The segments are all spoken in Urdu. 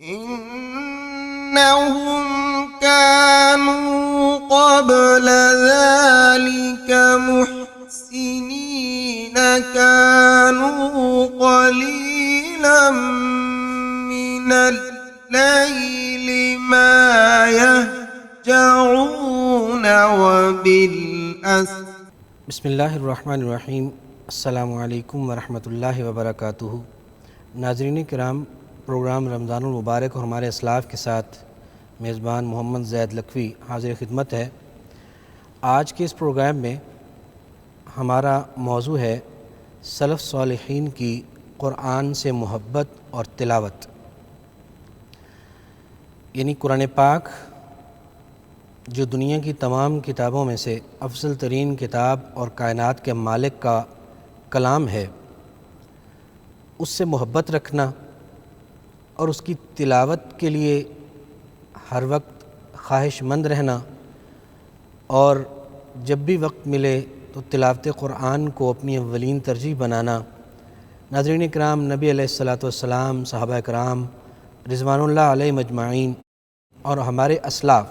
إنهم كانوا قبل ذلك محسنين كانوا قليلا من الليل ما يهجعون وبالأسر. بسم اللہ الرحمن الرحیم. السلام علیکم ورحمۃ اللہ وبرکاتہ. ناظرین کرام، پروگرام رمضان المبارک اور ہمارے اسلاف کے ساتھ میزبان محمد زید لکھوی حاضر خدمت ہے. آج کے اس پروگرام میں ہمارا موضوع ہے سلف صالحین کی قرآن سے محبت اور تلاوت. یعنی قرآن پاک جو دنیا کی تمام کتابوں میں سے افضل ترین کتاب اور کائنات کے مالک کا کلام ہے، اس سے محبت رکھنا اور اس کی تلاوت کے لیے ہر وقت خواہش مند رہنا، اور جب بھی وقت ملے تو تلاوت قرآن کو اپنی اولین ترجیح بنانا. ناظرین کرام، نبی علیہ الصلاۃ والسلام، صحابہ کرام رضوان اللہ علیہ مجمعین اور ہمارے اسلاف،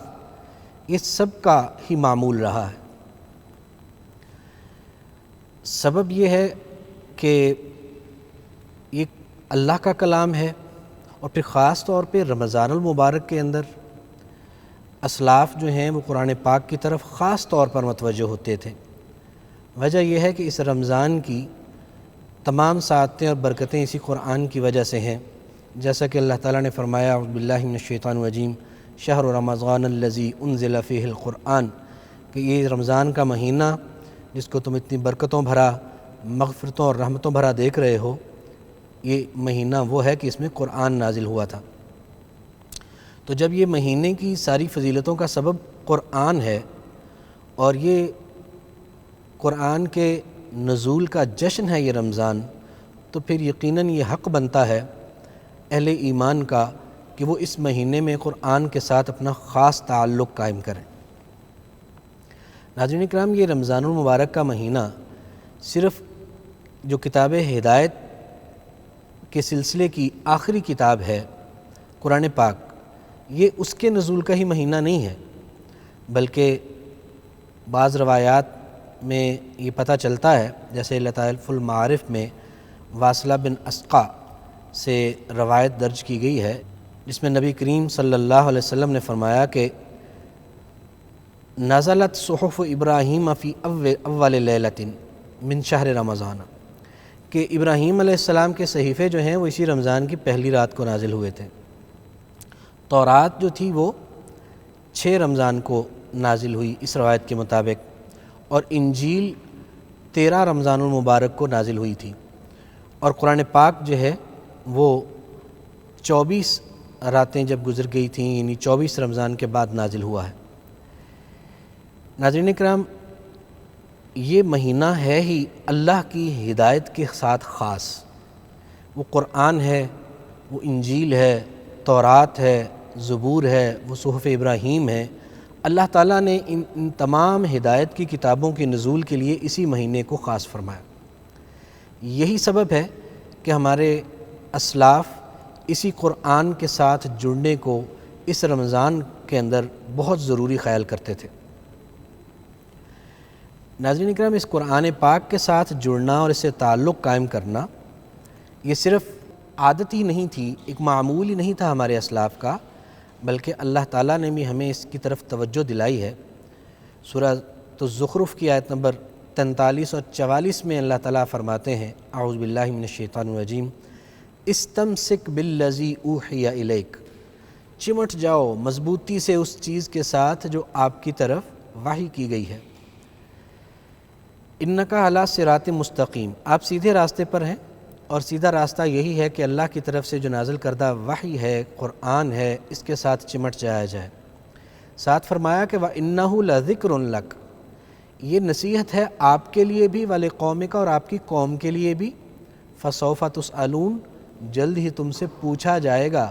یہ سب کا ہی معمول رہا ہے. سبب یہ ہے کہ یہ اللہ کا کلام ہے، اور پھر خاص طور پہ رمضان المبارک کے اندر اسلاف جو ہیں وہ قرآن پاک کی طرف خاص طور پر متوجہ ہوتے تھے. وجہ یہ ہے کہ اس رمضان کی تمام سعادتیں اور برکتیں اسی قرآن کی وجہ سے ہیں. جیسا کہ اللہ تعالیٰ نے فرمایا اعوذ باللہ من الشیطان الرجیم شہر رمضان الذی انزل فیہ القرآن، کہ یہ رمضان کا مہینہ جس کو تم اتنی برکتوں بھرا، مغفرتوں اور رحمتوں بھرا دیکھ رہے ہو، یہ مہینہ وہ ہے کہ اس میں قرآن نازل ہوا تھا. تو جب یہ مہینے کی ساری فضیلتوں کا سبب قرآن ہے اور یہ قرآن کے نزول کا جشن ہے یہ رمضان، تو پھر یقیناً یہ حق بنتا ہے اہل ایمان کا کہ وہ اس مہینے میں قرآن کے ساتھ اپنا خاص تعلق قائم کریں. ناظرین کرام، یہ رمضان المبارک کا مہینہ صرف جو کتاب ہدایت کے سلسلے کی آخری کتاب ہے قرآن پاک، یہ اس کے نزول کا ہی مہینہ نہیں ہے، بلکہ بعض روایات میں یہ پتہ چلتا ہے، جیسے لطائف المعارف میں واصلہ بن اسقا سے روایت درج کی گئی ہے، جس میں نبی کریم صلی اللہ علیہ وسلم نے فرمایا کہ نزلت صحف ابراہیم فی اول لیلۃ من شہر رمضان، کہ ابراہیم علیہ السلام کے صحیفے جو ہیں وہ اسی رمضان کی پہلی رات کو نازل ہوئے تھے. تورات جو تھی وہ 6 رمضان کو نازل ہوئی اس روایت کے مطابق، اور انجیل 13 رمضان المبارک کو نازل ہوئی تھی، اور قرآن پاک جو ہے وہ 24 راتیں جب گزر گئی تھیں، یعنی 24 رمضان کے بعد نازل ہوا ہے. ناظرین کرام، یہ مہینہ ہے ہی اللہ کی ہدایت کے ساتھ خاص. وہ قرآن ہے، وہ انجیل ہے، تورات ہے، زبور ہے، وہ صحف ابراہیم ہے. اللہ تعالیٰ نے ان تمام ہدایت کی کتابوں کے نزول کے لیے اسی مہینے کو خاص فرمایا. یہی سبب ہے کہ ہمارے اسلاف اسی قرآن کے ساتھ جڑنے کو اس رمضان کے اندر بہت ضروری خیال کرتے تھے. ناظرین اکرام، اس قرآن پاک کے ساتھ جڑنا اور اس سے تعلق قائم کرنا یہ صرف عادت ہی نہیں تھی، ایک معمول ہی نہیں تھا ہمارے اسلاف کا، بلکہ اللہ تعالیٰ نے بھی ہمیں اس کی طرف توجہ دلائی ہے. سورہ الزخرف کی آیت نمبر 43 اور 44 میں اللہ تعالیٰ فرماتے ہیں اعوذ باللہ من الشیطان الرجیم استمسک بالذی اوحی الیک، چمٹ جاؤ مضبوطی سے اس چیز کے ساتھ جو آپ کی طرف وحی کی گئی ہے. انکا علی صراط مستقیم، آپ سیدھے راستے پر ہیں، اور سیدھا راستہ یہی ہے کہ اللہ کی طرف سے جو نازل کردہ وحی ہے، قرآن ہے، اس کے ساتھ چمٹ جایا جائے. ساتھ فرمایا کہ وَإِنَّهُ لَذِكْرٌ لَكَ، یہ نصیحت ہے آپ کے لیے بھی، وَلِقَوْمِكَ، اور آپ کی قوم کے لیے بھی. فَسَوْفَ تُسْأَلُونَ، جلد ہی تم سے پوچھا جائے گا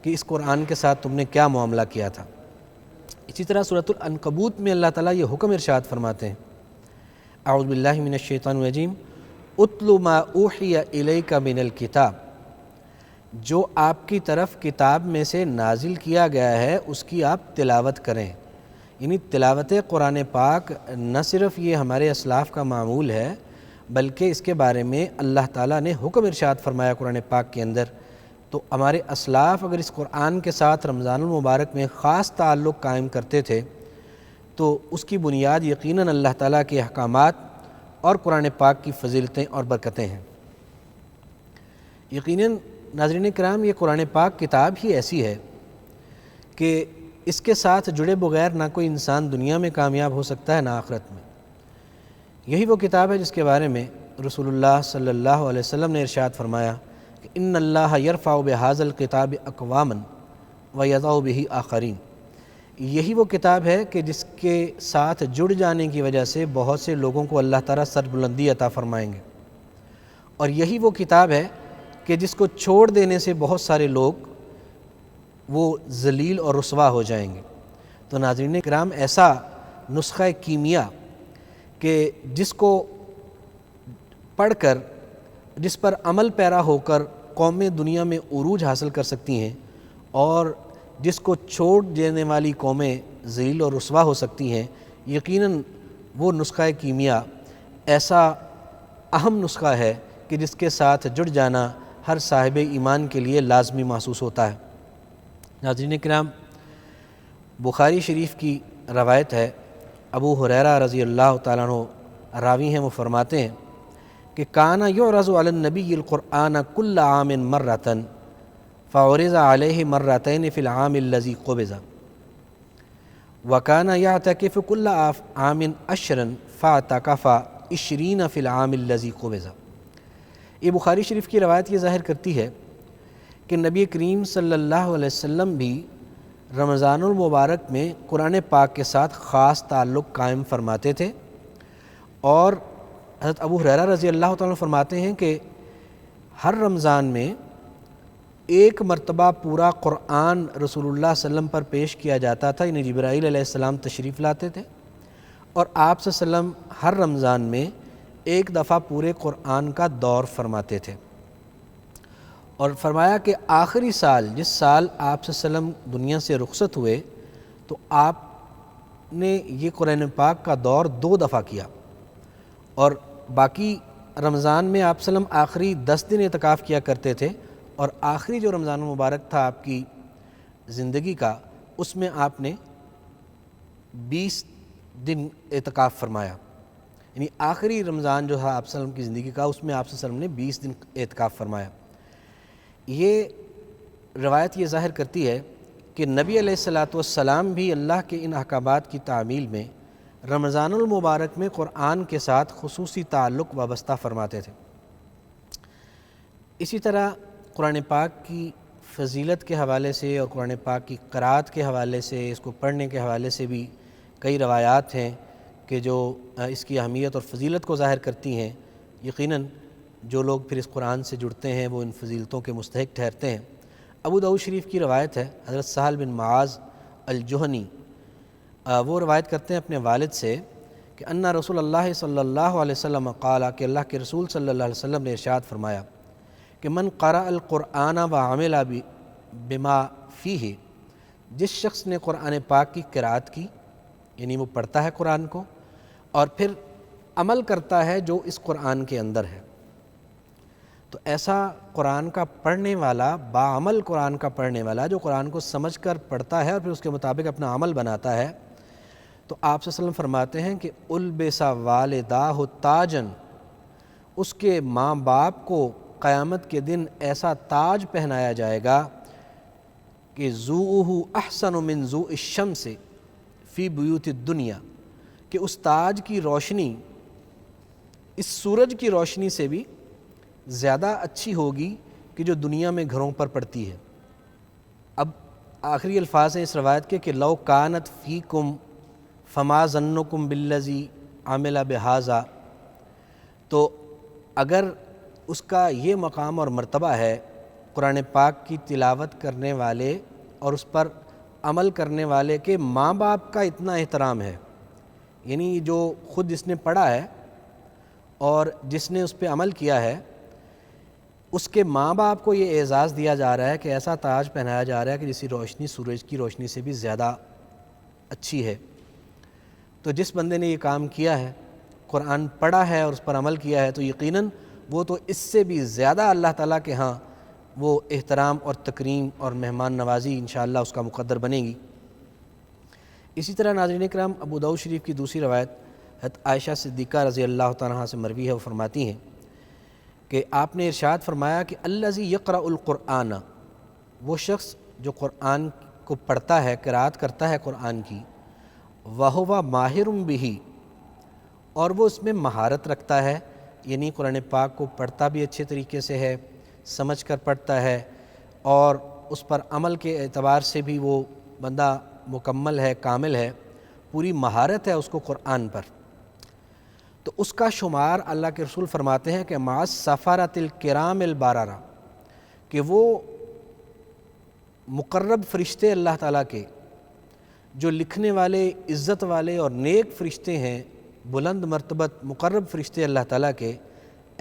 کہ اس قرآن کے ساتھ تم نے کیا معاملہ کیا تھا. اسی طرح سورۃ العنکبوت میں اللہ تعالیٰ یہ حکم ارشاد فرماتے ہیں اعوذ باللہ من الشیطان الرجیم اتل ما اوحی الیک من الکتاب، جو آپ کی طرف کتاب میں سے نازل کیا گیا ہے اس کی آپ تلاوت کریں۔ یعنی تلاوت قرآن پاک نہ صرف یہ ہمارے اسلاف کا معمول ہے بلکہ اس کے بارے میں اللہ تعالیٰ نے حکم ارشاد فرمایا قرآن پاک کے اندر۔ تو ہمارے اسلاف اگر اس قرآن کے ساتھ رمضان المبارک میں خاص تعلق قائم کرتے تھے تو اس کی بنیاد یقیناً اللہ تعالیٰ کے احکامات اور قرآن پاک کی فضیلتیں اور برکتیں ہیں۔ یقیناً ناظرین کرام یہ قرآن پاک کتاب ہی ایسی ہے کہ اس کے ساتھ جڑے بغیر نہ کوئی انسان دنیا میں کامیاب ہو سکتا ہے نہ آخرت میں۔ یہی وہ کتاب ہے جس کے بارے میں رسول اللہ صلی اللہ علیہ وسلم نے ارشاد فرمایا کہ ان اللہ یرفع بہذا الکتاب اقواما ویضع بہ آخرین۔ یہی وہ کتاب ہے کہ جس کے ساتھ جڑ جانے کی وجہ سے بہت سے لوگوں کو اللہ تعالیٰ سربلندی عطا فرمائیں گے، اور یہی وہ کتاب ہے کہ جس کو چھوڑ دینے سے بہت سارے لوگ وہ ذلیل اور رسوا ہو جائیں گے۔ تو ناظرین کرام ایسا نسخہ کیمیا کہ جس کو پڑھ کر جس پر عمل پیرا ہو کر قومیں دنیا میں عروج حاصل کر سکتی ہیں اور جس کو چھوڑ دینے والی قومیں ذلیل اور رسوا ہو سکتی ہیں، یقیناً وہ نسخہ کیمیا ایسا اہم نسخہ ہے کہ جس کے ساتھ جڑ جانا ہر صاحب ایمان کے لیے لازمی محسوس ہوتا ہے۔ ناظرین کرام، بخاری شریف کی روایت ہے، ابو ہریرہ رضی اللہ تعالیٰ عنہ راوی ہیں، وہ فرماتے ہیں کہ کان یعرض علی النبی القرآن کل عام مرۃ فعرض علیہ مرتین فی العام الذی قبض وکان یعتکف کل عام عشرا فاعتکف 20 فی العام الذی قبض۔ یہ بخاری شریف کی روایت یہ ظاہر کرتی ہے کہ نبی کریم صلی اللہ علیہ وسلم بھی رمضان المبارک میں قرآن پاک کے ساتھ خاص تعلق قائم فرماتے تھے، اور حضرت ابو ہریرہ رضی اللہ تعالیٰ عنہ فرماتے ہیں کہ ہر رمضان میں ایک مرتبہ پورا قرآن رسول اللہ صلی اللہ علیہ وسلم پر پیش کیا جاتا تھا، یعنی جبرائیل علیہ السلام تشریف لاتے تھے، اور آپ صلی اللہ علیہ وسلم ہر رمضان میں ایک دفعہ پورے قرآن کا دور فرماتے تھے۔ اور فرمایا کہ آخری سال جس سال آپ صلی اللہ علیہ وسلم دنیا سے رخصت ہوئے تو آپ نے یہ قرآن پاک کا دور 2 دفعہ کیا، اور باقی رمضان میں آپ صلی اللہ علیہ وسلم آخری 10 دن اعتکاف کیا کرتے تھے، اور آخری جو رمضان مبارک تھا آپ کی زندگی کا اس میں آپ نے 20 دن اعتکاف فرمایا، یعنی آخری رمضان جو تھا آپ صلی اللہ علیہ وسلم کی زندگی کا اس میں آپ صلی اللہ علیہ وسلم نے 20 دن اعتکاف فرمایا۔ یہ روایت یہ ظاہر کرتی ہے کہ نبی علیہ الصلاۃ والسلام بھی اللہ کے ان احکامات کی تعمیل میں رمضان المبارک میں قرآن کے ساتھ خصوصی تعلق وابستہ فرماتے تھے۔ اسی طرح قرآن پاک کی فضیلت کے حوالے سے اور قرآن پاک کی قرأت کے حوالے سے، اس کو پڑھنے کے حوالے سے بھی کئی روایات ہیں کہ جو اس کی اہمیت اور فضیلت کو ظاہر کرتی ہیں۔ یقیناً جو لوگ پھر اس قرآن سے جڑتے ہیں وہ ان فضیلتوں کے مستحق ٹھہرتے ہیں۔ ابو داؤد شریف کی روایت ہے، حضرت سہل بن معاذ الجہنی وہ روایت کرتے ہیں اپنے والد سے کہ ان رسول اللہ صلی اللہ علیہ وسلم قال، کہ اللہ کے رسول صلی اللہ علیہ وسلم نے ارشاد فرمایا کہ من قرأ القرآن وعمل بما فیہ، جس شخص نے قرآن پاک کی قرأت کی، یعنی وہ پڑھتا ہے قرآن کو اور پھر عمل کرتا ہے جو اس قرآن کے اندر ہے، تو ایسا قرآن کا پڑھنے والا، باعمل قرآن کا پڑھنے والا جو قرآن کو سمجھ کر پڑھتا ہے اور پھر اس کے مطابق اپنا عمل بناتا ہے، تو آپ صلی اللہ علیہ وسلم فرماتے ہیں کہ البس والداہ تاجن، اس کے ماں باپ کو قیامت کے دن ایسا تاج پہنایا جائے گا کہ ضوءہ احسن من ضوء الشمس فی بیوت الدنیا، کہ اس تاج کی روشنی اس سورج کی روشنی سے بھی زیادہ اچھی ہوگی کہ جو دنیا میں گھروں پر پڑتی ہے۔ اب آخری الفاظ ہیں اس روایت کے کہ لو کانت فیکم فما ظنکم بالذی عمل بہذا، تو اگر اس کا یہ مقام اور مرتبہ ہے قرآن پاک کی تلاوت کرنے والے اور اس پر عمل کرنے والے کے ماں باپ کا اتنا احترام ہے، یعنی جو خود جس نے پڑھا ہے اور جس نے اس پہ عمل کیا ہے، اس کے ماں باپ کو یہ اعزاز دیا جا رہا ہے کہ ایسا تاج پہنایا جا رہا ہے کہ جس کی روشنی سورج کی روشنی سے بھی زیادہ اچھی ہے۔ تو جس بندے نے یہ کام کیا ہے، قرآن پڑھا ہے اور اس پر عمل کیا ہے، تو یقیناً وہ تو اس سے بھی زیادہ اللہ تعالیٰ کے ہاں وہ احترام اور تکریم اور مہمان نوازی انشاءاللہ اس کا مقدر بنے گی۔ اسی طرح ناظرین کرام، ابو داؤد شریف کی دوسری روایت حضرت عائشہ صدیقہ رضی اللہ تعالیٰ عنہا سے مروی ہے، وہ فرماتی ہیں کہ آپ نے ارشاد فرمایا کہ الذی یقرأ القرآن، وہ شخص جو قرآن کو پڑھتا ہے، قرأت کرتا ہے قرآن کی، وَهُوَ ماہر بِهِ، اور وہ اس میں مہارت رکھتا ہے، یعنی قرآن پاک کو پڑھتا بھی اچھے طریقے سے ہے، سمجھ کر پڑھتا ہے، اور اس پر عمل کے اعتبار سے بھی وہ بندہ مکمل ہے، کامل ہے، پوری مہارت ہے اس کو قرآن پر، تو اس کا شمار اللہ کے رسول فرماتے ہیں کہ مع السفرۃ الکرام البررہ، کہ وہ مقرب فرشتے اللہ تعالیٰ کے جو لکھنے والے، عزت والے اور نیک فرشتے ہیں، بلند مرتبت مقرب فرشتے اللہ تعالیٰ کے،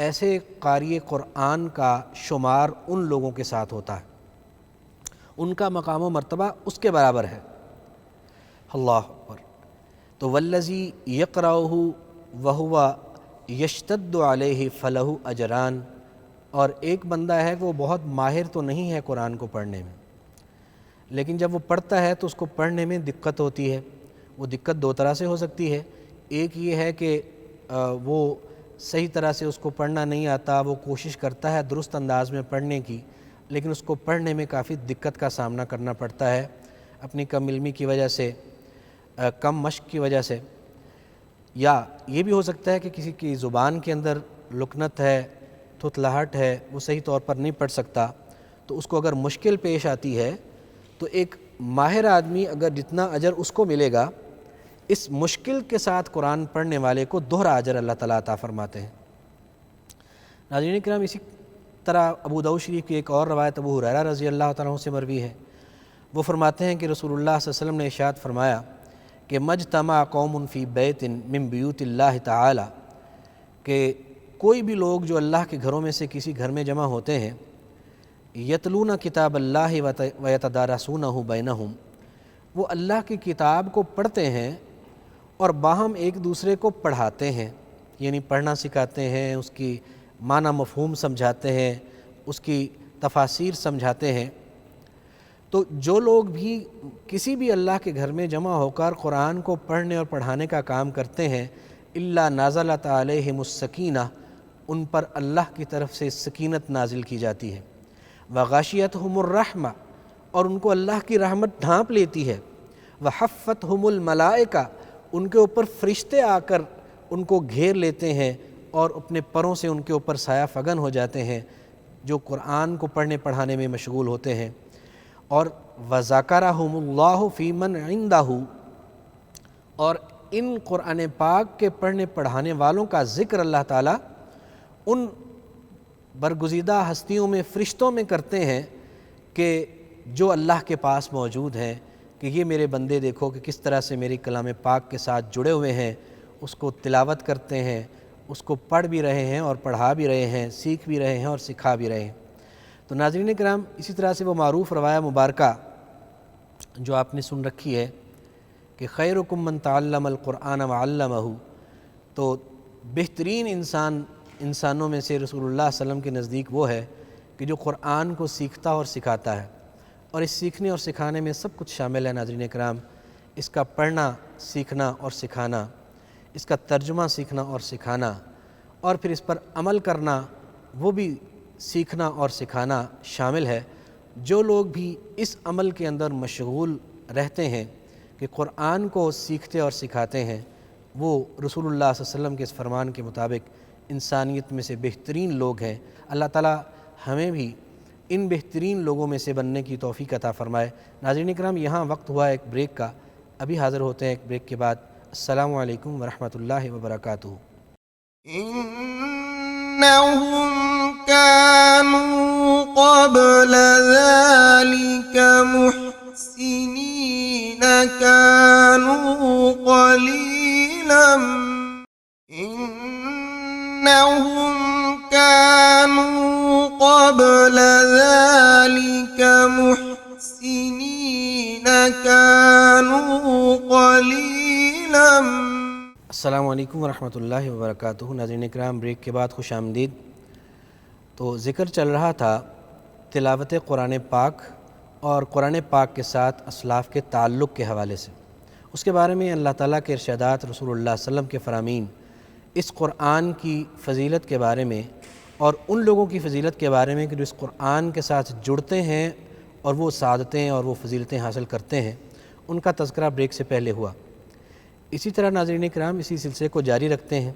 ایسے قاری قرآن کا شمار ان لوگوں کے ساتھ ہوتا ہے، ان کا مقام و مرتبہ اس کے برابر ہے۔ اللہ اکبر۔ تو والذی یقرأہ وہو یشتد علیہ فلہ اجران، اور ایک بندہ ہے کہ وہ بہت ماہر تو نہیں ہے قرآن کو پڑھنے میں، لیکن جب وہ پڑھتا ہے تو اس کو پڑھنے میں دقت ہوتی ہے۔ وہ دقت دو طرح سے ہو سکتی ہے، ایک یہ ہے کہ وہ صحیح طرح سے اس کو پڑھنا نہیں آتا، وہ کوشش کرتا ہے درست انداز میں پڑھنے کی، لیکن اس کو پڑھنے میں کافی دقت کا سامنا کرنا پڑتا ہے، اپنی کم علمی کی وجہ سے، کم مشق کی وجہ سے، یا یہ بھی ہو سکتا ہے کہ کسی کی زبان کے اندر لکنت ہے، تھتلاہٹ ہے، وہ صحیح طور پر نہیں پڑھ سکتا، تو اس کو اگر مشکل پیش آتی ہے تو ایک ماہر آدمی اگر جتنا اجر اس کو ملے گا، اس مشکل کے ساتھ قرآن پڑھنے والے کو دوہرا اجر اللہ تعالیٰ عطا فرماتے ہیں۔ ناظرین کرام، اسی طرح ابو داؤد شریف کی ایک اور روایت ابو ہریرہ رضی اللہ تعالیٰ عنہ سے مروی ہے، وہ فرماتے ہیں کہ رسول اللہ صلی اللہ علیہ وسلم نے ارشاد فرمایا کہ مجتمع قوم فی بیت من بیوت اللہ تعالی، کہ کوئی بھی لوگ جو اللہ کے گھروں میں سے کسی گھر میں جمع ہوتے ہیں، یتلون کتاب اللہ ویتدارسونہ بینہم، وہ اللہ کی کتاب کو پڑھتے ہیں اور باہم ایک دوسرے کو پڑھاتے ہیں، یعنی پڑھنا سکھاتے ہیں، اس کی معنی مفہوم سمجھاتے ہیں، اس کی تفاسیر سمجھاتے ہیں۔ تو جو لوگ بھی کسی بھی اللہ کے گھر میں جمع ہو کر قرآن کو پڑھنے اور پڑھانے کا کام کرتے ہیں، الا نازلت علیہم السکینہ، ان پر اللہ کی طرف سے سکینت نازل کی جاتی ہے، وغاشیتہم الرحمہ، اور ان کو اللہ کی رحمت ڈھانپ لیتی ہے، وحفتہم الملائکہ، ان کے اوپر فرشتے آ کر ان کو گھیر لیتے ہیں اور اپنے پروں سے ان کے اوپر سایہ فگن ہو جاتے ہیں، جو قرآن کو پڑھنے پڑھانے میں مشغول ہوتے ہیں۔ اور وَذَكَرَهُمُ اللَّهُ فِي مَنْ عِنْدَهُ، اور ان قرآن پاک کے پڑھنے پڑھانے والوں کا ذکر اللہ تعالیٰ ان برگزیدہ ہستیوں میں، فرشتوں میں کرتے ہیں کہ جو اللہ کے پاس موجود ہیں، کہ یہ میرے بندے دیکھو کہ کس طرح سے میری کلام پاک کے ساتھ جڑے ہوئے ہیں، اس کو تلاوت کرتے ہیں، اس کو پڑھ بھی رہے ہیں اور پڑھا بھی رہے ہیں، سیکھ بھی رہے ہیں اور سکھا بھی رہے ہیں۔ تو ناظرین کرام، اسی طرح سے وہ معروف روایہ مبارکہ جو آپ نے سن رکھی ہے کہ خیرکم من تعلم القرآن وعلمہ، تو بہترین انسانوں میں سے رسول اللہ صلی اللہ علیہ وسلم کے نزدیک وہ ہے کہ جو قرآن کو سیکھتا اور سکھاتا ہے، اور اس سیکھنے اور سکھانے میں سب کچھ شامل ہے ناظرین کرام، اس کا پڑھنا، سیکھنا اور سکھانا، اس کا ترجمہ سیکھنا اور سکھانا، اور پھر اس پر عمل کرنا، وہ بھی سیکھنا اور سکھانا شامل ہے۔ جو لوگ بھی اس عمل کے اندر مشغول رہتے ہیں کہ قرآن کو سیکھتے اور سکھاتے ہیں، وہ رسول اللہ صلی اللہ علیہ وسلم کے اس فرمان کے مطابق انسانیت میں سے بہترین لوگ ہیں۔ اللہ تعالیٰ ہمیں بھی ان بہترین لوگوں میں سے بننے کی توفیق عطا فرمائے۔ ناظرین اکرام، یہاں وقت ہوا ایک بریک کا، ابھی حاضر ہوتے ہیں ایک بریک کے بعد۔ السلام علیکم ورحمۃ اللہ وبرکاتہ۔ إنهم كانوا قبل ذلك محسنين، كانوا قليلا إنهم كانوا قبل ذلك محسنين كانوا قليلا. السلام علیکم ورحمۃ اللہ وبرکاتہ. ناظرین اکرام، بریک کے بعد خوش آمدید. تو ذکر چل رہا تھا تلاوت قرآن پاک اور قرآن پاک کے ساتھ اسلاف کے تعلق کے حوالے سے. اس کے بارے میں اللہ تعالیٰ کے ارشادات، رسول اللہ صلی اللہ علیہ وسلم کے فرامین، اس قرآن کی فضیلت کے بارے میں اور ان لوگوں کی فضیلت کے بارے میں کہ جو اس قرآن کے ساتھ جڑتے ہیں اور وہ سعادتیں اور وہ فضیلتیں حاصل کرتے ہیں، ان کا تذکرہ بریک سے پہلے ہوا. اسی طرح ناظرین کرام اسی سلسلے کو جاری رکھتے ہیں،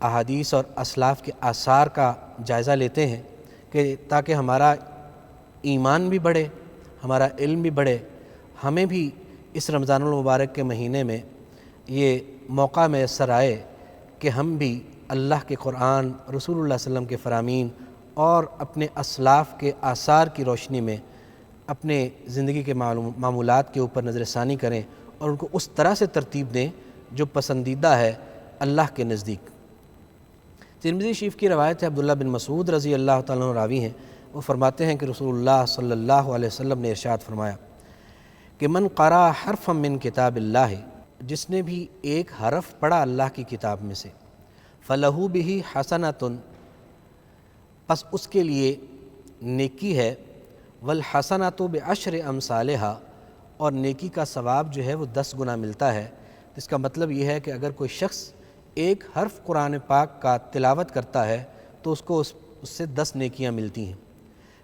احادیث اور اسلاف کے آثار کا جائزہ لیتے ہیں کہ تاکہ ہمارا ایمان بھی بڑھے، ہمارا علم بھی بڑھے، ہمیں بھی اس رمضان المبارک کے مہینے میں یہ موقع میسر آئے کہ ہم بھی اللہ کے قرآن، رسول اللہ صلی اللہ علیہ وسلم کے فرامین اور اپنے اسلاف کے آثار کی روشنی میں اپنے زندگی کے معمولات کے اوپر نظر ثانی کریں اور ان کو اس طرح سے ترتیب دیں جو پسندیدہ ہے اللہ کے نزدیک. ترمذی شریف کی روایت ہے، عبداللہ بن مسعود رضی اللہ تعالیٰ عنہ راوی ہیں. وہ فرماتے ہیں کہ رسول اللہ صلی اللہ علیہ وسلم نے ارشاد فرمایا کہ من قرأ حرفا من کتاب اللہ، جس نے بھی ایک حرف پڑھا اللہ کی کتاب میں سے، فلہ بہ حسنۃ، پس اس کے لیے نیکی ہے، والحسنۃ بعشر امثالہا، اور نیکی کا ثواب جو ہے وہ 10 گنا ملتا ہے. اس کا مطلب یہ ہے کہ اگر کوئی شخص ایک حرف قرآن پاک کا تلاوت کرتا ہے تو اس کو اس سے 10 نیکیاں ملتی ہیں.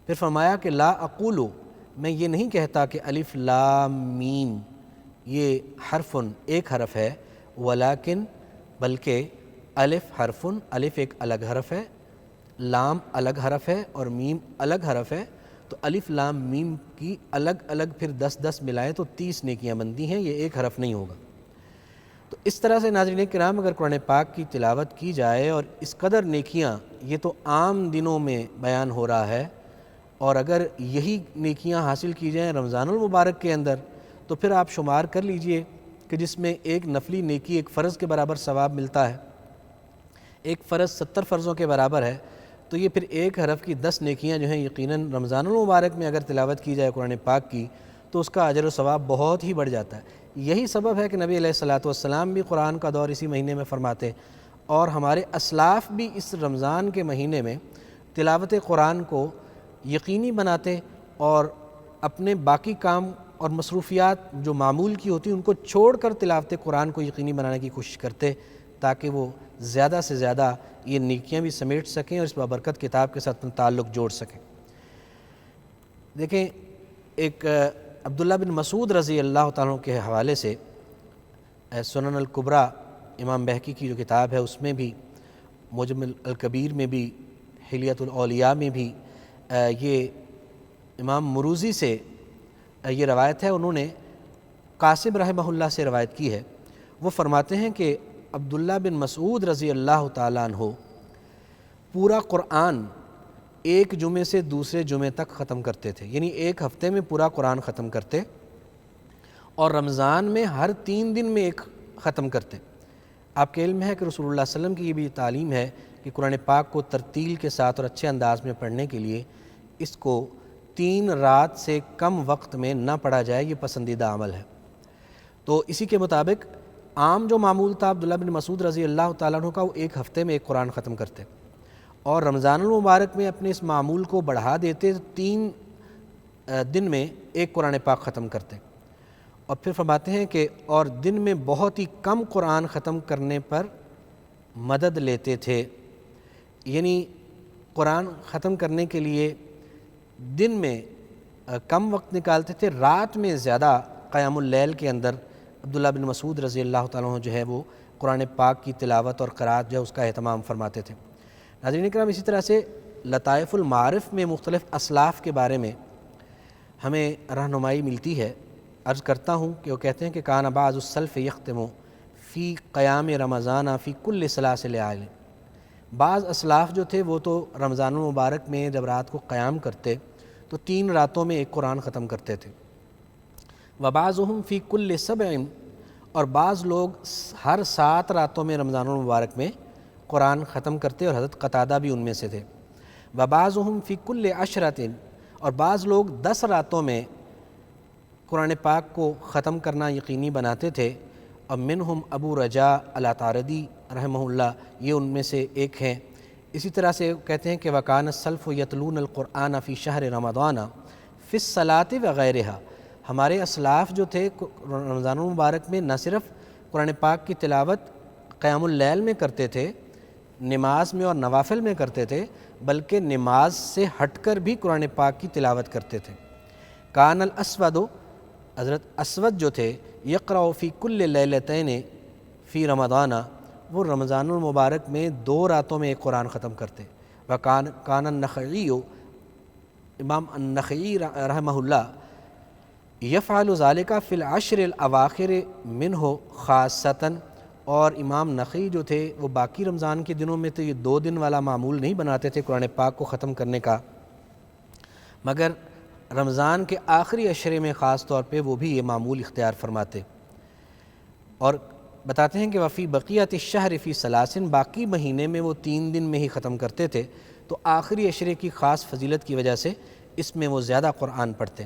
پھر فرمایا کہ لا اقول، میں یہ نہیں کہتا کہ الف لام میم یہ ایک حرف ہے، ولیکن بلکہ الف حرف، الف ایک الگ حرف ہے، لام الگ حرف ہے اور میم الگ حرف ہے. تو الف لام میم کی الگ الگ پھر 10 ملائیں تو 30 نیکیاں بنتی ہیں، یہ ایک حرف نہیں ہوگا. تو اس طرح سے ناظرین کرام اگر قرآن پاک کی تلاوت کی جائے اور اس قدر نیکیاں، یہ تو عام دنوں میں بیان ہو رہا ہے، اور اگر یہی نیکیاں حاصل کی جائیں رمضان المبارک کے اندر تو پھر آپ شمار کر لیجئے کہ جس میں ایک نفلی نیکی ایک فرض کے برابر ثواب ملتا ہے، ایک فرض 70 فرضوں کے برابر ہے، تو یہ پھر ایک حرف کی 10 نیکیاں جو ہیں یقیناً رمضان المبارک میں اگر تلاوت کی جائے قرآن پاک کی تو اس کا اجر و ثواب بہت ہی بڑھ جاتا ہے. یہی سبب ہے کہ نبی علیہ الصلاۃ والسلام بھی قرآن کا دور اسی مہینے میں فرماتے، اور ہمارے اسلاف بھی اس رمضان کے مہینے میں تلاوت قرآن کو یقینی بناتے اور اپنے باقی کام اور مصروفیات جو معمول کی ہوتی ان کو چھوڑ کر تلاوت قرآن کو یقینی بنانے کی کوشش کرتے تاکہ وہ زیادہ سے زیادہ یہ نیکیاں بھی سمیٹ سکیں اور اس بابرکت کتاب کے ساتھ اپنا تعلق جوڑ سکیں. دیکھیں، ایک عبداللہ بن مسعود رضی اللہ تعالیٰ کے حوالے سے سنن الکبریٰ امام بہقی کی جو کتاب ہے اس میں بھی، معجم الکبیر میں بھی، حلیۃ الاولیاء میں بھی یہ امام مروزی سے یہ روایت ہے. انہوں نے قاسم رحمہ اللہ سے روایت کی ہے. وہ فرماتے ہیں کہ عبداللہ بن مسعود رضی اللہ تعالیٰ عنہ پورا قرآن ایک جمعے سے دوسرے جمعے تک ختم کرتے تھے، یعنی ایک ہفتے میں پورا قرآن ختم کرتے اور رمضان میں ہر 3 دن میں ایک ختم کرتے. آپ کے علم ہے کہ رسول اللہ صلی اللہ علیہ وسلم کی یہ بھی تعلیم ہے کہ قرآن پاک کو ترتیل کے ساتھ اور اچھے انداز میں پڑھنے کے لیے اس کو 3 رات سے کم وقت میں نہ پڑھا جائے، یہ پسندیدہ عمل ہے. تو اسی کے مطابق عام جو معمول تھا عبداللہ بن مسعود رضی اللہ تعالیٰ عنہ کا، وہ ایک ہفتے میں ایک قرآن ختم کرتے، اور رمضان المبارک میں اپنے اس معمول کو بڑھا دیتے، 3 دن میں ایک قرآن پاک ختم کرتے. اور پھر فرماتے ہیں کہ اور دن میں بہت ہی کم قرآن ختم کرنے پر مدد لیتے تھے، یعنی قرآن ختم کرنے کے لیے دن میں کم وقت نکالتے تھے، رات میں زیادہ قیام اللیل کے اندر عبداللہ بن مسعود رضی اللہ تعالیٰ عنہ جو ہے وہ قرآن پاک کی تلاوت اور قرات جو ہے اس کا اہتمام فرماتے تھے. ناظرین کرام، اسی طرح سے لطائف المعارف میں مختلف اسلاف کے بارے میں ہمیں رہنمائی ملتی ہے. عرض کرتا ہوں کہ وہ کہتے ہیں کہ کان بعض السلف یختم فی قیام رمضان فی کل سلاسل عائل. بعض اسلاف جو تھے وہ تو رمضان المبارک میں جب رات کو قیام کرتے تو 3 راتوں میں ایک قرآن ختم کرتے تھے. وبعضهم فی کل 7، اور بعض لوگ ہر 7 راتوں میں رمضان المبارک میں قرآن ختم کرتے، اور حضرت قتادہ بھی ان میں سے تھے. وبعضهم فی کل عشرۃ، اور بعض لوگ 10 راتوں میں قرآن پاک کو ختم کرنا یقینی بناتے تھے، اور منہم ابو رجاء العطاردی رحمہ اللہ، یہ ان میں سے ایک ہیں۔ اسی طرح سے کہتے ہیں کہ وکان السلف یتلون القرآن فی شہر رمضان فی الصلاۃ وغیرہا، ہمارے اسلاف جو تھے رمضان المبارک میں نہ صرف قرآن پاک کی تلاوت قیام اللیل میں کرتے تھے، نماز میں اور نوافل میں کرتے تھے، بلکہ نماز سے ہٹ کر بھی قرآن پاک کی تلاوت کرتے تھے۔ کان الاسود، حضرت اسود جو تھے، یقرأ فی کل لیلتین فی رمضان، وہ رمضان المبارک میں 2 راتوں میں ایک قرآن ختم کرتے۔ کان النخعی، امام النخعی رحمہ اللہ، یفعل ذالک فی العشر الاواخر منہ خاصتاً، اور امام نخعی جو تھے وہ باقی رمضان کے دنوں میں تو یہ 2 دن والا معمول نہیں بناتے تھے قرآن پاک کو ختم کرنے کا، مگر رمضان کے آخری عشرے میں خاص طور پہ وہ بھی یہ معمول اختیار فرماتے، اور بتاتے ہیں کہ وفی بقیت الشہر فی ثلاث، باقی مہینے میں وہ 3 دن میں ہی ختم کرتے تھے، تو آخری عشرے کی خاص فضیلت کی وجہ سے اس میں وہ زیادہ قرآن پڑھتے۔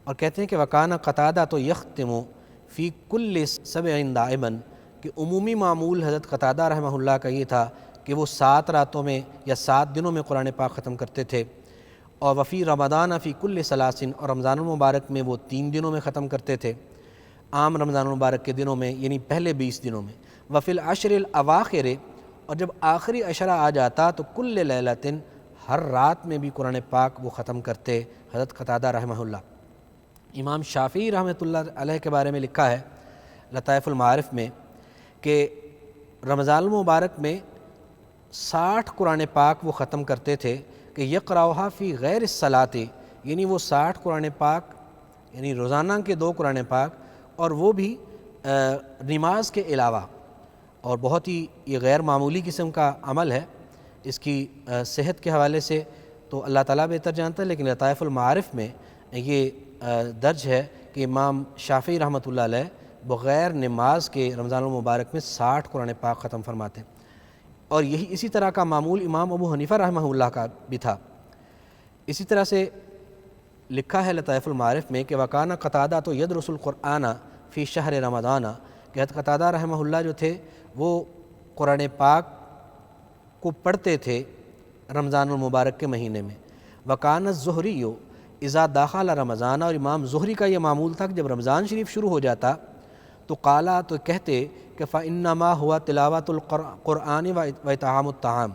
اور کہتے ہیں کہ وکانہ قتادہ تو یختم فی کل 7 دائما، کہ عمومی معمول حضرت قتادہ رحمہ اللہ کا یہ تھا کہ وہ 7 راتوں میں یا 7 دنوں میں قرآن پاک ختم کرتے تھے، اور وفی رمضان فی کل 3، اور رمضان المبارک میں وہ 3 دنوں میں ختم کرتے تھے، عام رمضان المبارک کے دنوں میں یعنی پہلے 20 دنوں میں۔ وفی العشر الاواخر، اور جب آخری عشرہ آ جاتا تو کل لیلۃ، ہر رات میں بھی قرآن پاک وہ ختم کرتے حضرت قتادہ رحمہ اللہ۔ امام شافعی رحمۃ اللہ علیہ کے بارے میں لکھا ہے لطائف المعارف میں کہ رمضان المبارک میں 60 قرآن پاک وہ ختم کرتے تھے کہ یقرأھا فی غیر الصلاۃ، یعنی وہ 60 قرآن پاک یعنی روزانہ کے 2 قرآن پاک، اور وہ بھی نماز کے علاوہ، اور بہت ہی یہ غیر معمولی قسم کا عمل ہے، اس کی صحت کے حوالے سے تو اللہ تعالیٰ بہتر جانتا ہے، لیکن لطائف المعارف میں یہ درج ہے کہ امام شافعی رحمۃ اللہ علیہ بغیر نماز کے رمضان المبارک میں 60 قرآن پاک ختم فرماتے ہیں، اور یہی اسی طرح کا معمول امام ابو حنیفہ رحمہ اللہ کا بھی تھا۔ اسی طرح سے لکھا ہے لطائف المعارف میں کہ وکانہ قتادہ تو یدرس القرآن فی شہر رمضان، کہ حضرت قتادہ رحمہ اللہ جو تھے وہ قرآن پاک کو پڑھتے تھے رمضان المبارک کے مہینے میں۔ وکان الزہری اذا داخل رمضان، اور امام زہری کا یہ معمول تھا کہ جب رمضان شریف شروع ہو جاتا تو قالا، تو کہتے کہ فإنما ہوا تلاوت القرآن و اطعام الطعام،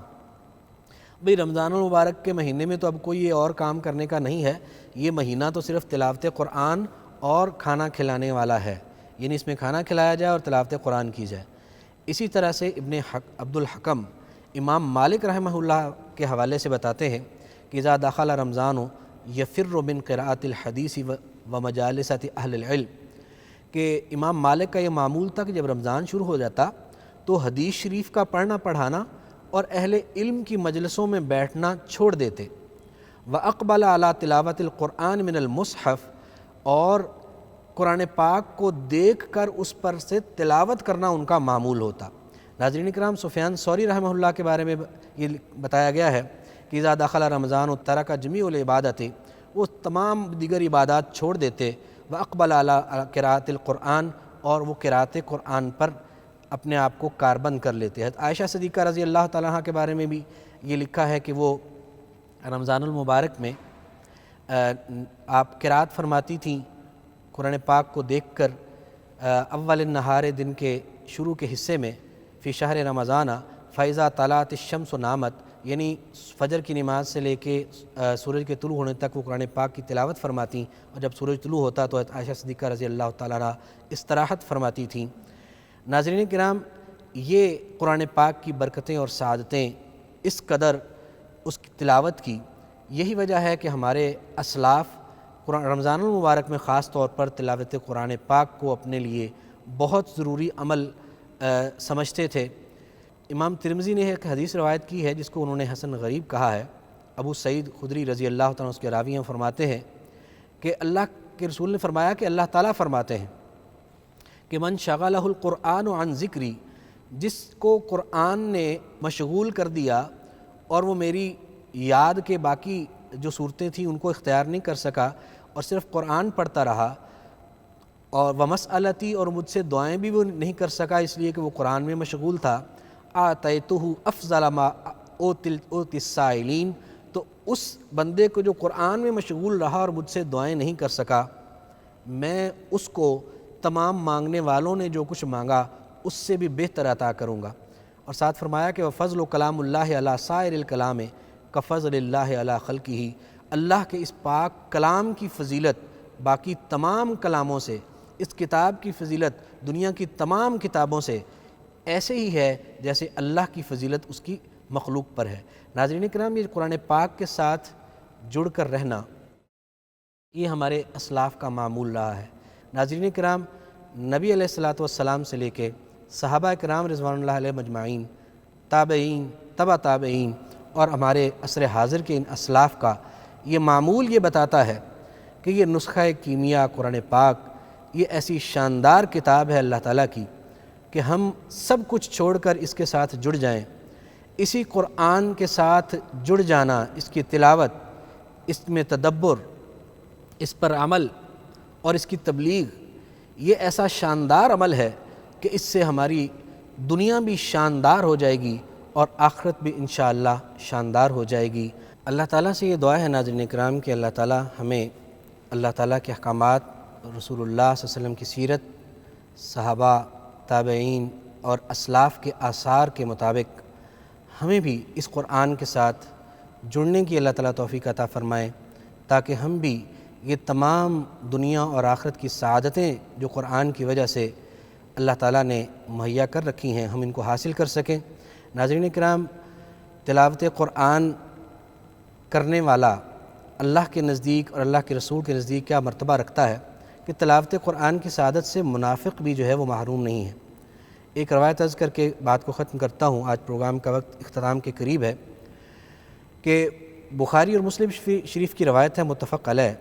بھئی رمضان المبارک کے مہینے میں تو اب کوئی یہ اور کام کرنے کا نہیں ہے، یہ مہینہ تو صرف تلاوت قرآن اور کھانا کھلانے والا ہے، یعنی اس میں کھانا کھلایا جائے اور تلاوت قرآن کی جائے۔ اسی طرح سے ابن عبد الحکم امام مالک رحمہ اللہ کے حوالے سے بتاتے ہیں کہ اذا دخل رمضان یفر من قراءۃ الحدیث و مجالسۃ اہل العلم، کہ امام مالک کا یہ معمول تھا کہ جب رمضان شروع ہو جاتا تو حدیث شریف کا پڑھنا پڑھانا اور اہل علم کی مجلسوں میں بیٹھنا چھوڑ دیتے۔ وَأَقْبَلَ عَلَىٰ تِلَاوَةِ الْقُرْآنِ مِنَ الْمُصْحَفِ، اور قرآن پاک کو دیکھ کر اس پر سے تلاوت کرنا ان کا معمول ہوتا۔ ناظرین کرام، سفیان ثوری رحمہ اللہ کے بارے میں یہ بتایا گیا ہے کہ اذا دخل رمضان ترک جمیع العبادت، وہ تمام دیگر عبادات چھوڑ دیتے، وَأَقْبَلَ عَلَىٰ قراءۃ القرآن، اور وہ قراءت قرآن پر اپنے آپ کو کاربند کر لیتے ہیں۔ عائشہ صدیقہ رضی اللہ تعالیٰ عنہ کے بارے میں بھی یہ لکھا ہے کہ وہ رمضان المبارک میں آپ قراءت فرماتی تھیں قرآن پاک کو دیکھ کر اول النہار، دن کے شروع کے حصے میں، فی شہر رمضان فَإِذَا طَلَعَتِ الشَّمْسُ نامت، یعنی فجر کی نماز سے لے کے سورج کے طلوع ہونے تک وہ قرآن پاک کی تلاوت فرماتی، اور جب سورج طلوع ہوتا تو عائشہ صدیقہ رضی اللہ تعالیٰ عنہ استراحت فرماتی تھیں۔ ناظرین کرام، یہ قرآن پاک کی برکتیں اور سعادتیں اس قدر اس کی تلاوت کی، یہی وجہ ہے کہ ہمارے اسلاف رمضان المبارک میں خاص طور پر تلاوت قرآن پاک کو اپنے لیے بہت ضروری عمل سمجھتے تھے۔ امام ترمذی نے ایک حدیث روایت کی ہے جس کو انہوں نے حسن غریب کہا ہے۔ ابو سعید خدری رضی اللہ تعالیٰ اس کے راوی ہیں، فرماتے ہیں کہ اللہ کے رسول نے فرمایا کہ اللہ تعالیٰ فرماتے ہیں کہ من شغلہ القرآن عن ذکری، جس کو قرآن نے مشغول کر دیا اور وہ میری یاد کے باقی جو صورتیں تھیں ان کو اختیار نہیں کر سکا اور صرف قرآن پڑھتا رہا، اور ومسألتی، اور مجھ سے دعائیں بھی وہ نہیں کر سکا اس لیے کہ وہ قرآن میں مشغول تھا، آتیتہ افضل ما اوتی السائلین، تو اس بندے کو جو قرآن میں مشغول رہا اور مجھ سے دعائیں نہیں کر سکا، میں اس کو تمام مانگنے والوں نے جو کچھ مانگا اس سے بھی بہتر عطا کروں گا۔ اور ساتھ فرمایا کہ وفضل و کلام اللہ علی سائر الکلام کفضل اللہ علی خلقہ، اللہ کے اس پاک کلام کی فضیلت باقی تمام کلاموں سے، اس کتاب کی فضیلت دنیا کی تمام کتابوں سے ایسے ہی ہے جیسے اللہ کی فضیلت اس کی مخلوق پر ہے۔ ناظرین کرام، یہ قرآن پاک کے ساتھ جڑ کر رہنا یہ ہمارے اسلاف کا معمول رہا ہے۔ ناظرین کرام، نبی علیہ الصلاۃ والسلام سے لے کے صحابہ کرام رضوان اللہ علیہ مجمعین، تابعین، تبع تابعین اور ہمارے عصر حاضر کے ان اسلاف کا یہ معمول یہ بتاتا ہے کہ یہ نسخہ کیمیا قرآن پاک یہ ایسی شاندار کتاب ہے اللہ تعالیٰ کی کہ ہم سب کچھ چھوڑ کر اس کے ساتھ جڑ جائیں۔ اسی قرآن کے ساتھ جڑ جانا، اس کی تلاوت، اس میں تدبر، اس پر عمل اور اس کی تبلیغ، یہ ایسا شاندار عمل ہے کہ اس سے ہماری دنیا بھی شاندار ہو جائے گی اور آخرت بھی انشاءاللہ شاندار ہو جائے گی۔ اللہ تعالیٰ سے یہ دعا ہے ناظرین کرام کہ اللہ تعالیٰ ہمیں اللہ تعالیٰ کے احکامات، رسول اللہ صلی اللہ علیہ وسلم کی سیرت، صحابہ، تابعین اور اسلاف کے آثار کے مطابق ہمیں بھی اس قرآن کے ساتھ جڑنے کی اللہ تعالیٰ توفیق عطا فرمائے، تاکہ ہم بھی یہ تمام دنیا اور آخرت کی سعادتیں جو قرآن کی وجہ سے اللہ تعالیٰ نے مہیا کر رکھی ہیں ہم ان کو حاصل کر سکیں۔ ناظرین کرام، تلاوت قرآن کرنے والا اللہ کے نزدیک اور اللہ کے رسول کے نزدیک کیا مرتبہ رکھتا ہے کہ تلاوت قرآن کی سعادت سے منافق بھی جو ہے وہ محروم نہیں ہے۔ ایک روایت عرض کر کے بات کو ختم کرتا ہوں، آج پروگرام کا وقت اختتام کے قریب ہے، کہ بخاری اور مسلم شریف کی روایت ہے متفق علیہ،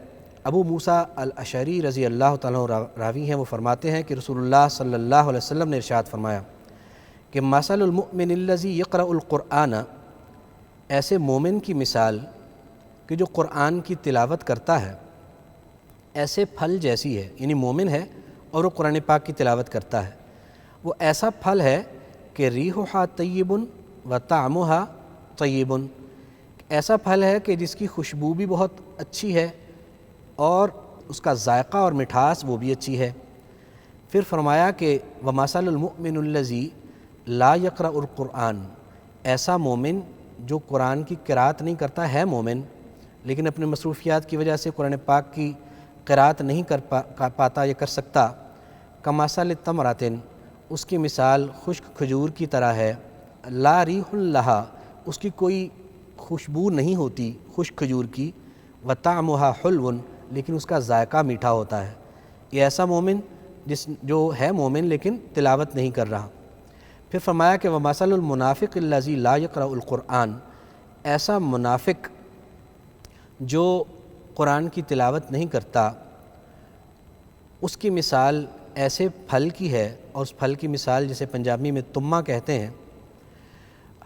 ابو موسیٰ الاشعری رضی اللہ تعالیٰ راوی ہیں، وہ فرماتے ہیں کہ رسول اللہ صلی اللہ علیہ وسلم نے ارشاد فرمایا کہ مثل المؤمن الذی یقرأ القرآن، ایسے مومن کی مثال کہ جو قرآن کی تلاوت کرتا ہے، ایسے پھل جیسی ہے، یعنی مومن ہے اور وہ قرآن پاک کی تلاوت کرتا ہے، وہ ایسا پھل ہے کہ ریحھا طیب و طعمھا طیب، ایسا پھل ہے کہ جس کی خوشبو بھی بہت اچھی ہے اور اس کا ذائقہ اور مٹھاس وہ بھی اچھی ہے۔ پھر فرمایا کہ ومثل المؤمن الذی لا یقرأ القرآن، ایسا مومن جو قرآن کی قرأت نہیں کرتا ہے مومن، لیکن اپنے مصروفیات کی وجہ سے قرآن پاک کی قرأت نہیں کر پاتا یا کر سکتا، کمثل تمرۃ، اس کی مثال خشک کھجور کی طرح ہے، لا ریح لہا، اس کی کوئی خوشبو نہیں ہوتی خشک کھجور کی، وطعمھا حلو، لیکن اس کا ذائقہ میٹھا ہوتا ہے۔ یہ ایسا مومن جو ہے مومن لیکن تلاوت نہیں کر رہا۔ پھر فرمایا کہ ومثل المنافق الذی لا یقرأ القرآن، ایسا منافق جو قرآن کی تلاوت نہیں کرتا، اس کی مثال ایسے پھل کی ہے، اور اس پھل کی مثال جسے پنجابی میں تمہ کہتے ہیں،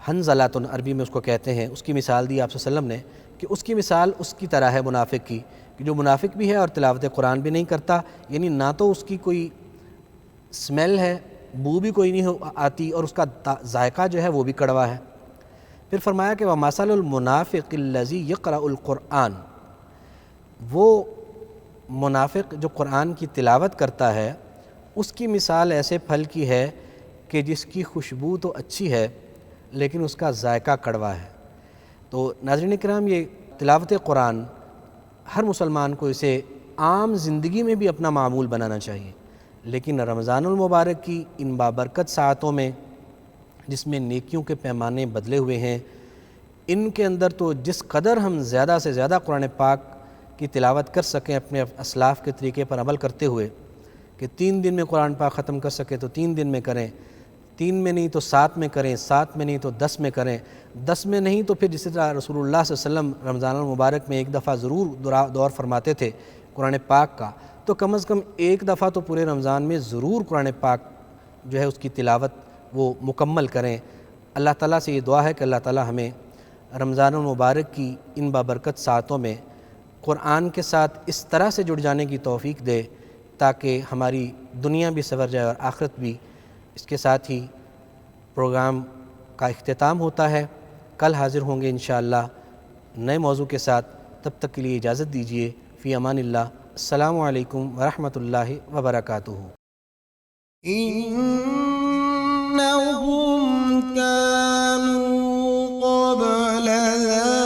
حنظلۃ عربی میں اس کو کہتے ہیں، اس کی مثال دی آپ صلی اللہ علیہ وسلم نے کہ اس کی مثال اس کی طرح ہے منافق کی، کہ جو منافق بھی ہے اور تلاوت قرآن بھی نہیں کرتا، یعنی نہ تو اس کی کوئی سمیل ہے، بو بھی کوئی نہیں آتی، اور اس کا ذائقہ جو ہے وہ بھی کڑوا ہے۔ پھر فرمایا کہ ومثل المنافق الذی یقرأ القرآن، وہ منافق جو قرآن کی تلاوت کرتا ہے اس کی مثال ایسے پھل کی ہے کہ جس کی خوشبو تو اچھی ہے لیکن اس کا ذائقہ کڑوا ہے۔ تو ناظرین کرام، یہ تلاوت قرآن ہر مسلمان کو اسے عام زندگی میں بھی اپنا معمول بنانا چاہیے، لیکن رمضان المبارک کی ان بابرکت ساعتوں میں جس میں نیکیوں کے پیمانے بدلے ہوئے ہیں، ان کے اندر تو جس قدر ہم زیادہ سے زیادہ قرآن پاک کی تلاوت کر سکیں اپنے اسلاف کے طریقے پر عمل کرتے ہوئے، کہ 3 دن میں قرآن پاک ختم کر سکے تو 3 دن میں کریں، 3 میں نہیں تو 7 میں کریں، 7 میں نہیں تو 10 میں کریں، 10 میں نہیں تو پھر جس طرح رسول اللہ صلی اللہ علیہ وسلم رمضان المبارک میں ایک دفعہ ضرور دور فرماتے تھے قرآن پاک کا، تو کم از کم ایک دفعہ تو پورے رمضان میں ضرور قرآن پاک جو ہے اس کی تلاوت وہ مکمل کریں۔ اللہ تعالیٰ سے یہ دعا ہے کہ اللہ تعالیٰ ہمیں رمضان المبارک کی ان بابرکت ساعتوں میں قرآن کے ساتھ اس طرح سے جڑ جانے کی توفیق دے تاکہ ہماری دنیا بھی سنور جائے اور آخرت بھی۔ اس کے ساتھ ہی پروگرام کا اختتام ہوتا ہے۔ کل حاضر ہوں گے انشاءاللہ نئے موضوع کے ساتھ، تب تک کے لیے اجازت دیجیے۔ فی امان اللہ، السلام علیکم ورحمۃ اللہ وبرکاتہ۔ إنهم كانوا قبل ذلك